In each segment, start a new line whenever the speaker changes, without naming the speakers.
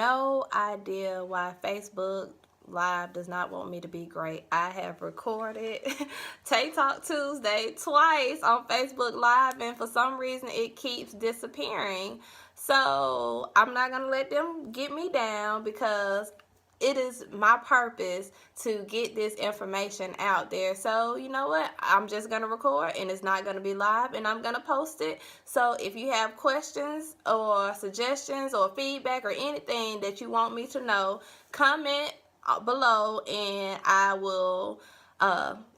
no idea why Facebook Live does not want me to be great. I have recorded Tay Talk Tuesday twice on Facebook Live, and for some reason it keeps disappearing. So I'm not going to let them get me down, because it is my purpose to get this information out there. So you know what, I'm just going to record, and it's not going to be live, and I'm going to post it. So if you have questions or suggestions or feedback or anything that you want me to know, comment below, and I will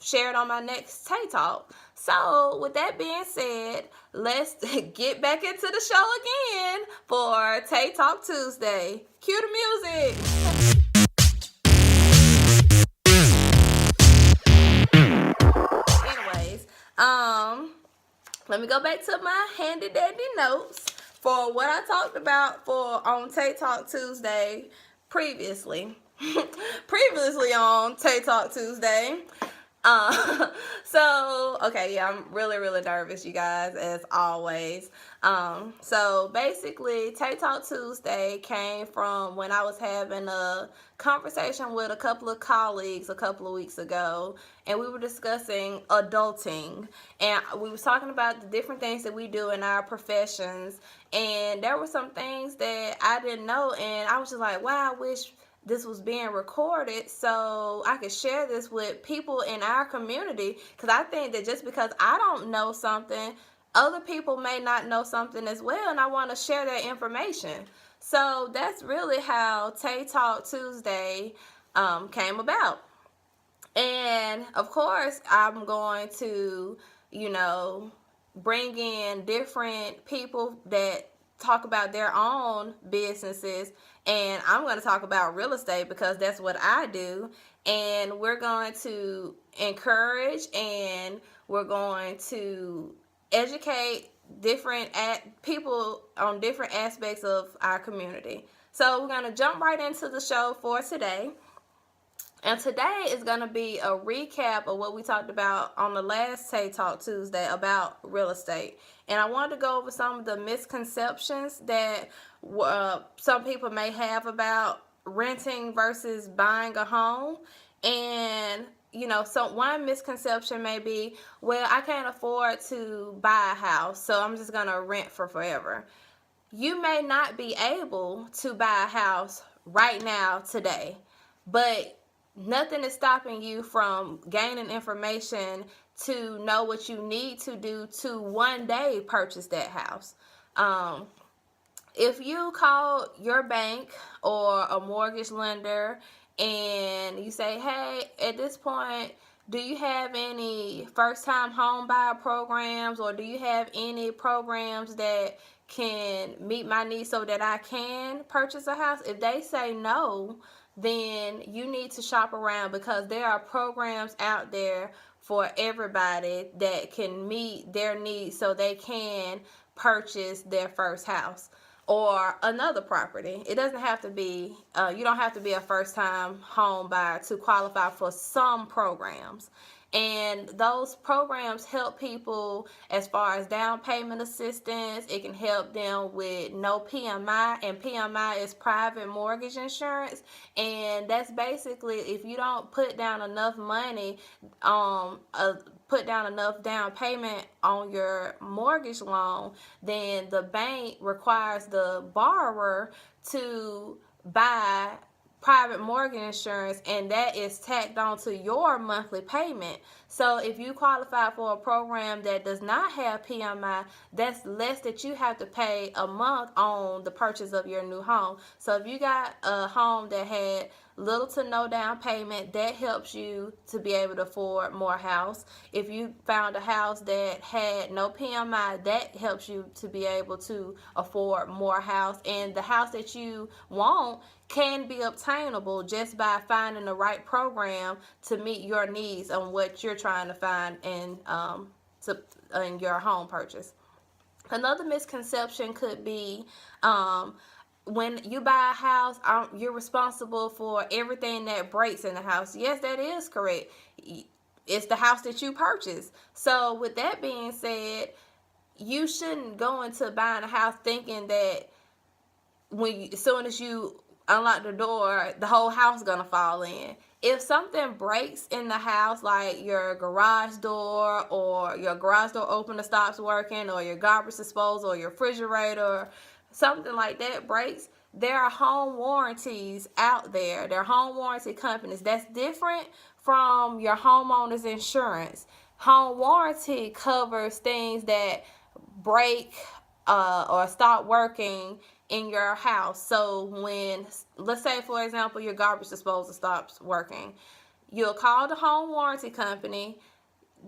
share it on my next Tay Talk. So with that being said, let's get back into the show again for Tay Talk Tuesday. Cue the music. Anyways, let me go back to my handy dandy notes for what I talked about for on Tay Talk Tuesday previously. Previously on Tay Talk Tuesday. Okay, yeah, I'm really nervous, you guys, as always. So basically, Tay Talk Tuesday came from when I was having a conversation with a couple of colleagues a couple of weeks ago, and we were discussing adulting, and we was talking about the different things that we do in our professions, and there were some things that I didn't know, and I was just like, wow, I wish this was being recorded so I could share this with people in our community, because I think that just because I don't know something, other people may not know something as well, and I want to share that information. So that's really how Tay Talk Tuesday came about. And of course, I'm going to, bring in different people that talk about their own businesses, and I'm going to talk about real estate because that's what I do. And we're going to encourage, and we're going to educate different people on different aspects of our community. So we're going to jump right into the show for today. And today is going to be a recap of what we talked about on the last Tay Talk Tuesday about real estate. And I wanted to go over some of the misconceptions that some people may have about renting versus buying a home. And, so one misconception may be, well, I can't afford to buy a house, so I'm just going to rent for forever. You may not be able to buy a house right now, today, but nothing is stopping you from gaining information to know what you need to do to one day purchase that house. If you call your bank or a mortgage lender and you say, hey, at this point, do you have any first-time home buyer programs, or do you have any programs that can meet my needs so that I can purchase a house? If they say no, then you need to shop around, because there are programs out there for everybody that can meet their needs so they can purchase their first house or another property. It doesn't have to be, you don't have to be a first-time home buyer to qualify for some programs. And those programs help people as far as down payment assistance. It can help them with no PMI, and PMI is private mortgage insurance. And that's basically if you don't put down enough money, put down enough down payment on your mortgage loan, then the bank requires the borrower to buy private mortgage insurance, and that is tacked on to your monthly payment. So if you qualify for a program that does not have PMI, that's less that you have to pay a month on the purchase of your new home. So if you got a home that had little to no down payment, that helps you to be able to afford more house. If you found a house that had no PMI, that helps you to be able to afford more house. And the house that you want can be obtainable just by finding the right program to meet your needs on what you're trying to find in your home purchase. Another misconception could be when you buy a house, you're responsible for everything that breaks in the house. Yes, that is correct. It's the house that you purchased. So with that being said, you shouldn't go into buying a house thinking that as soon as you unlock the door, the whole house is gonna fall in. If something breaks in the house, like your garage door or your garage door opener stops working, or your garbage disposal or your refrigerator, something like that breaks, there are home warranties out there. There are home warranty companies. That's different from your homeowner's insurance. Home warranty covers things that break or stop working in your house. So when, let's say for example, your garbage disposal stops working, you'll call the home warranty company,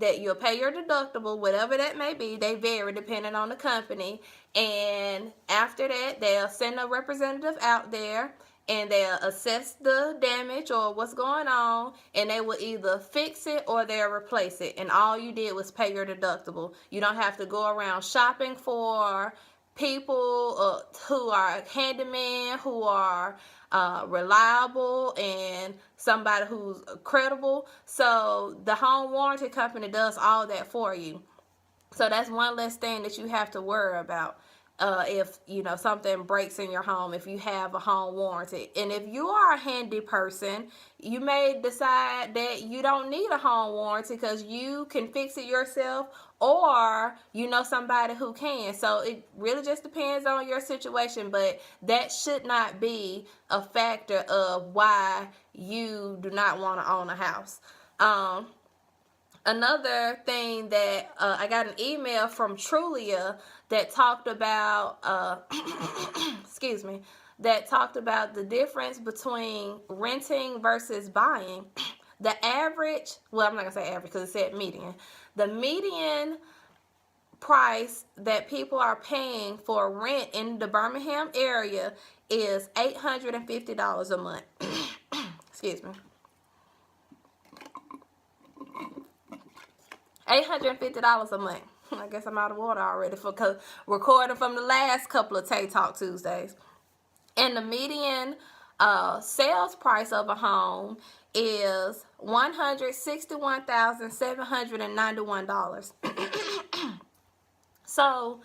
that you'll pay your deductible, whatever that may be. They vary depending on the company. And after that, they'll send a representative out there and they'll assess the damage or what's going on, and they will either fix it or they'll replace it. And all you did was pay your deductible. You don't have to go around shopping for people who are handyman, who are reliable, and somebody who's credible. So the home warranty company does all that for you. So that's one less thing that you have to worry about. If something breaks in your home, if you have a home warranty. And if you are a handy person, you may decide that you don't need a home warranty because you can fix it yourself, or you know somebody who can. So it really just depends on your situation, but that should not be a factor of why you do not want to own a house. Another thing that I got an email from Trulia that talked about, excuse me, that talked about the difference between renting versus buying. The average, well, I'm not going to say average because it said median. The median price that people are paying for rent in the Birmingham area is $850 a month. Excuse me. $850 a month. I guess I'm out of water already for recording from the last couple of Tay Talk Tuesdays. And the median sales price of a home is $161,791. So,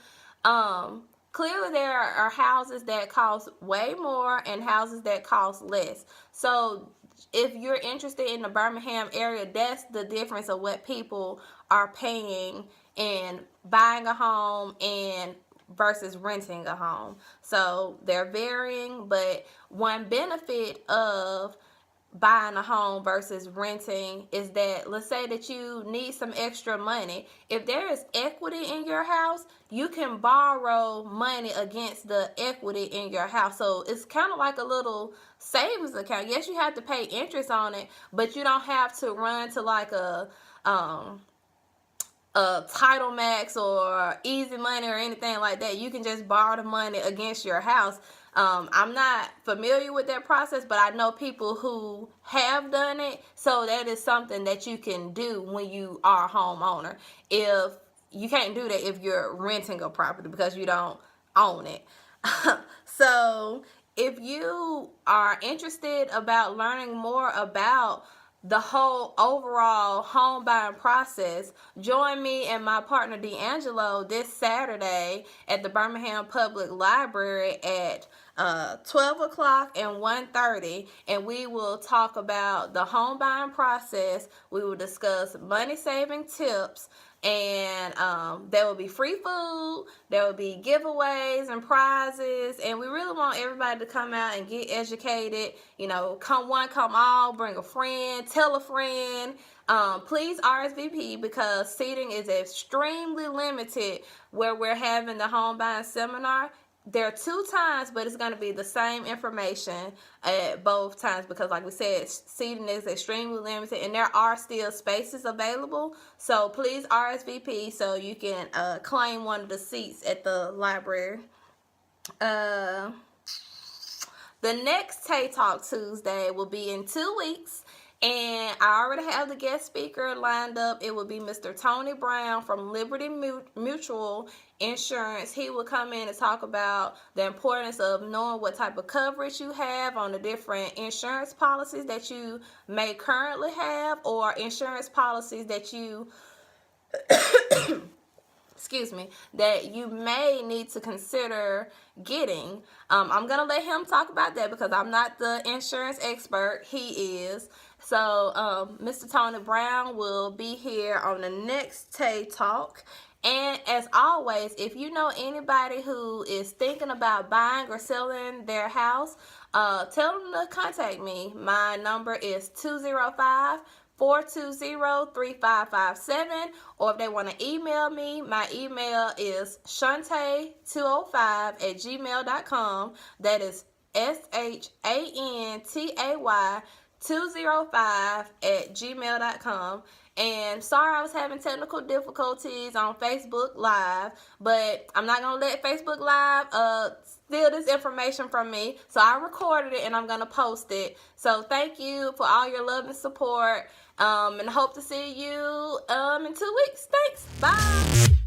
clearly there are houses that cost way more and houses that cost less. So if you're interested in the Birmingham area, that's the difference of what people are paying in buying a home and versus renting a home. So they're varying, but one benefit of buying a home versus renting is that, let's say that you need some extra money. If there is equity in your house, you can borrow money against the equity in your house. So it's kind of like a little savings account. Yes, you have to pay interest on it, but you don't have to run to like a Title Max or Easy Money or anything like that. You can just borrow the money against your house. I'm not familiar with that process, but I know people who have done it. So that is something that you can do when you are a homeowner. If you can't do that if you're renting a property because you don't own it. So if you are interested about learning more about the whole overall home buying process, join me and my partner D'Angelo this Saturday at the Birmingham Public Library at 12 o'clock and 1:30, and we will talk about the home buying process. We will discuss money saving tips, and there will be free food, there will be giveaways and prizes, and we really want everybody to come out and get educated. Come one, come all, bring a friend, tell a friend. Please RSVP because seating is extremely limited where we're having the home buying seminar. There are 2 times, but it's going to be the same information at both times because, like we said, seating is extremely limited and there are still spaces available. So please RSVP so you can claim one of the seats at the library. The next Tay Talk Tuesday will be in 2 weeks. And I already have the guest speaker lined up. It will be Mr. Tony Brown from Liberty Mutual Insurance. He will come in and talk about the importance of knowing what type of coverage you have on the different insurance policies that you may currently have, or insurance policies that you excuse me, that you may need to consider getting. I'm going to let him talk about that because I'm not the insurance expert. He is. So Mr. Tony Brown will be here on the next Tay Talk. And as always, if you know anybody who is thinking about buying or selling their house, tell them to contact me. My number is 205-420-3557, or if they want to email me, my email is shantay205@gmail.com. That is SHANTAY205@gmail.com. And sorry I was having technical difficulties on Facebook Live, but I'm not going to let Facebook Live steal this information from me. So I recorded it and I'm going to post it. So thank you for all your love and support, and hope to see you in 2 weeks. Thanks. Bye.